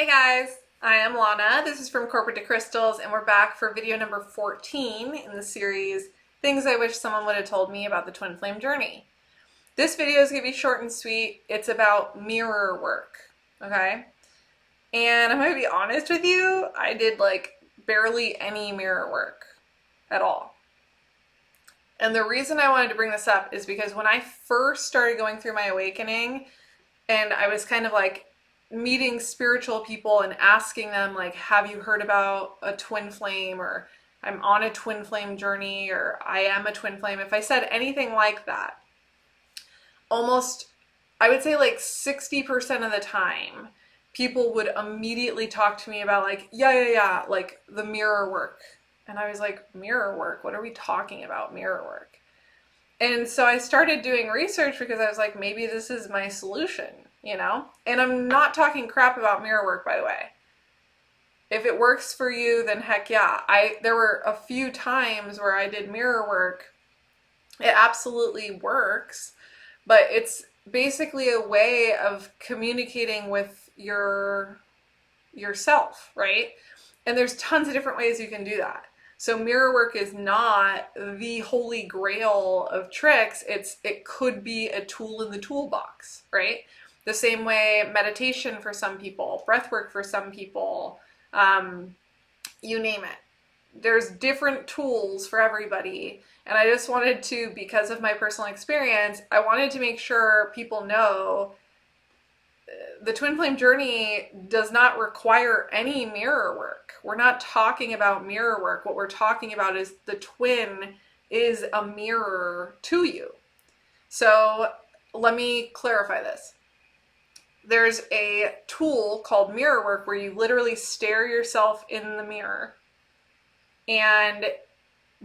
Hey guys, I am Lana. This is From Corporate to Crystals, and we're back for video number 14 in the series Things I Wish Someone Would Have Told Me About the Twin Flame Journey. This video is going to be short and sweet. It's about mirror work, okay? And I'm going to be honest with you, I did like barely any mirror work at all. And the reason I wanted to bring this up is because when I first started going through my awakening, and I was kind of like meeting spiritual people and asking them like, have you heard about a twin flame, or I'm on a twin flame journey, or I am a twin flame. If I said anything like that, almost, I would say like 60% of the time, people would immediately talk to me about like, yeah, like the mirror work. And I was like, mirror work? What are we talking about, mirror work? And so I started doing research because I was like, maybe this is my solution, you know? And I'm not talking crap about mirror work, by the way. If it works for you, then heck yeah. There were a few times where I did mirror work. It absolutely works, but it's basically a way of communicating with yourself, right? And there's tons of different ways you can do that. So mirror work is not the holy grail of tricks. It could be a tool in the toolbox, right? The same way meditation for some people, breath work for some people, you name it. There's different tools for everybody. And I just wanted to, because of my personal experience, I wanted to make sure people know the twin flame journey does not require any mirror work. We're not talking about mirror work. What we're talking about is the twin is a mirror to you. So let me clarify this. There's a tool called mirror work where you literally stare yourself in the mirror and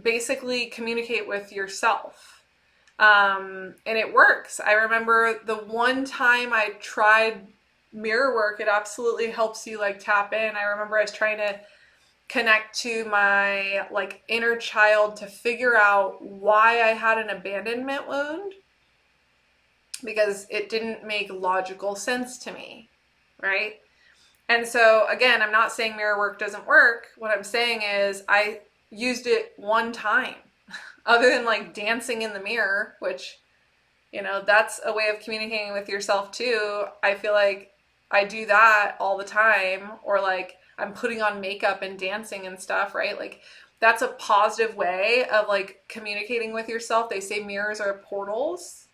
basically communicate with yourself. And it works. I remember the one time I tried mirror work, it absolutely helps you like tap in. I remember I was trying to connect to my like inner child to figure out why I had an abandonment wound, because it didn't make logical sense to me, right? And so again, I'm not saying mirror work doesn't work. What I'm saying is I used it one time, other than like dancing in the mirror, which, you know, that's a way of communicating with yourself too. I feel like I do that all the time, or like I'm putting on makeup and dancing and stuff, right? Like that's a positive way of like communicating with yourself. They say mirrors are portals.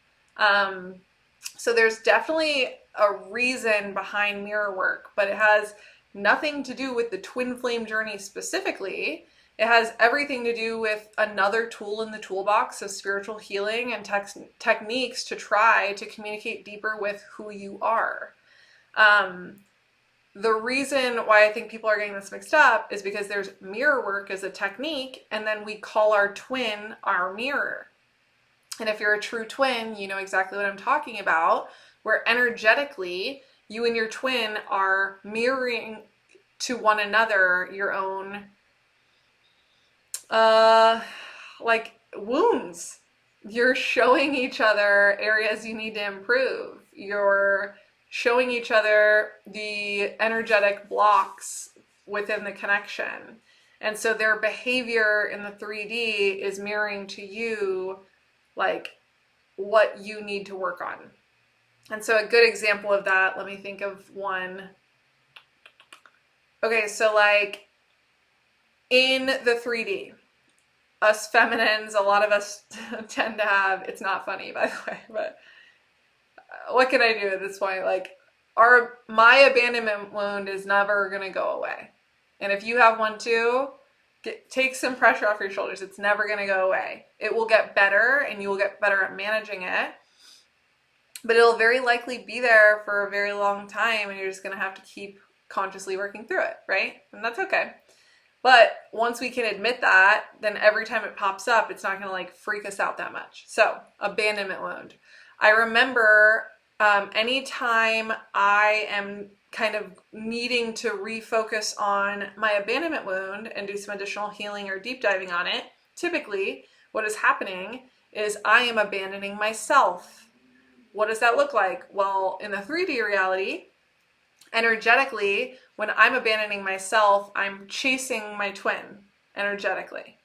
So there's definitely a reason behind mirror work, but it has nothing to do with the twin flame journey specifically. It has everything to do with another tool in the toolbox of spiritual healing and techniques to try to communicate deeper with who you are. The reason why I think people are getting this mixed up is because there's mirror work as a technique, and then we call our twin our mirror. And if you're a true twin, you know exactly what I'm talking about, where energetically you and your twin are mirroring to one another your own like wounds. You're showing each other areas you need to improve. You're showing each other the energetic blocks within the connection. And so their behavior in the 3D is mirroring to you like what you need to work on. And so a good example of that, let me think of one. Okay, so like in the 3D, us feminines, a lot of us tend to have, it's not funny by the way, but what can I do at this point? Like my abandonment wound is never going to go away. And if you have one too, take some pressure off your shoulders. It's never going to go away. It will get better and you will get better at managing it, but it'll very likely be there for a very long time, and you're just going to have to keep consciously working through it, right? And that's okay. But once we can admit that, then every time it pops up, it's not going to like freak us out that much. So abandonment wound. I remember anytime I am kind of needing to refocus on my abandonment wound and do some additional healing or deep diving on it, typically what is happening is I am abandoning myself. What does that look like? Well, in the 3D reality, energetically, When I'm abandoning myself, I'm chasing my twin energetically,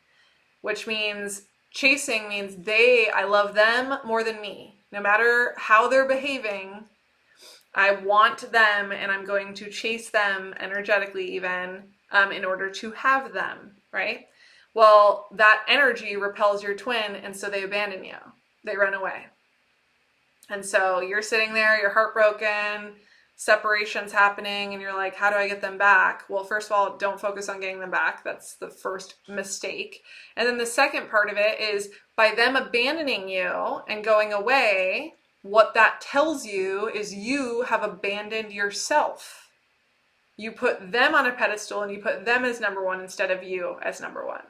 which means chasing means I love them more than me. No matter how they're behaving, I want them and I'm going to chase them energetically even in order to have them, right? Well, that energy repels your twin and so they abandon you. They run away. And so you're sitting there, you're heartbroken, separation's happening, and you're like, how do I get them back? Well, first of all, don't focus on getting them back. That's the first mistake. And then the second part of it is by them abandoning you and going away, what that tells you is you have abandoned yourself. You put them on a pedestal and you put them as number one instead of you as number one.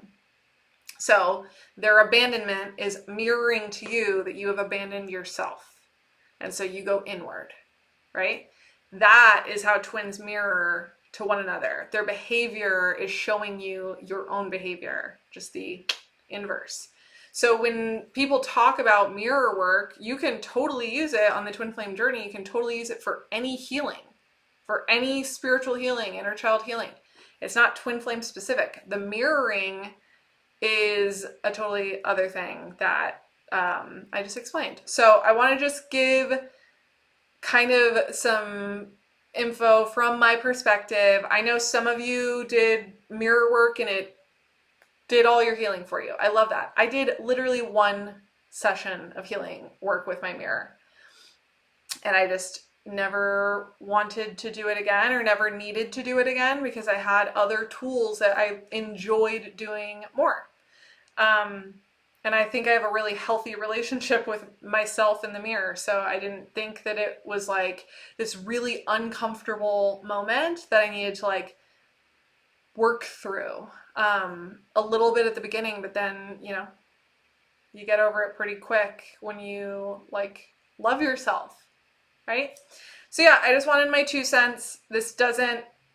So their abandonment is mirroring to you that you have abandoned yourself. And so you go inward, right? That is how twins mirror to one another. Their behavior is showing you your own behavior, just the inverse. So when people talk about mirror work, you can totally use it on the twin flame journey. You can totally use it for any healing, for any spiritual healing, inner child healing. It's not twin flame specific. The mirroring is a totally other thing that I just explained. So I want to just give kind of some info from my perspective. I know some of you did mirror work and it did all your healing for you. I love that. I did literally one session of healing work with my mirror. And I just never wanted to do it again or never needed to do it again because I had other tools that I enjoyed doing more. And I think I have a really healthy relationship with myself in the mirror. So I didn't think that it was like this really uncomfortable moment that I needed to like work through a little bit at the beginning, but then, you know, you get over it pretty quick when you like love yourself, right? So yeah, I just wanted my 2 cents. This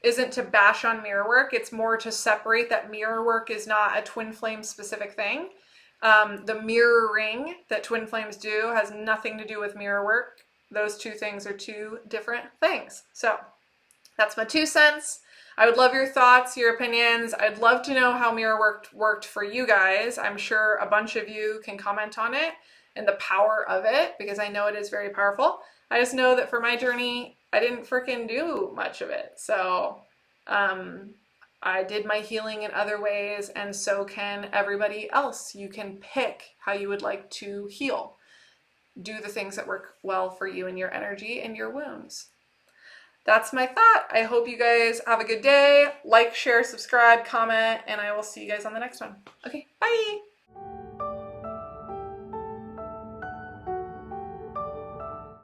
isn't to bash on mirror work. It's more to separate that mirror work is not a twin flame specific thing. The mirroring that twin flames do has nothing to do with mirror work. Those 2 things are 2 different things. So that's my 2 cents. I would love your thoughts, your opinions. I'd love to know how mirror worked for you guys. I'm sure a bunch of you can comment on it and the power of it because I know it is very powerful. I just know that for my journey, I didn't freaking do much of it. So I did my healing in other ways, and so can everybody else. You can pick how you would like to heal. Do the things that work well for you and your energy and your wounds. That's my thought. I hope you guys have a good day. Like, share, subscribe, comment, and I will see you guys on the next one. Okay, bye!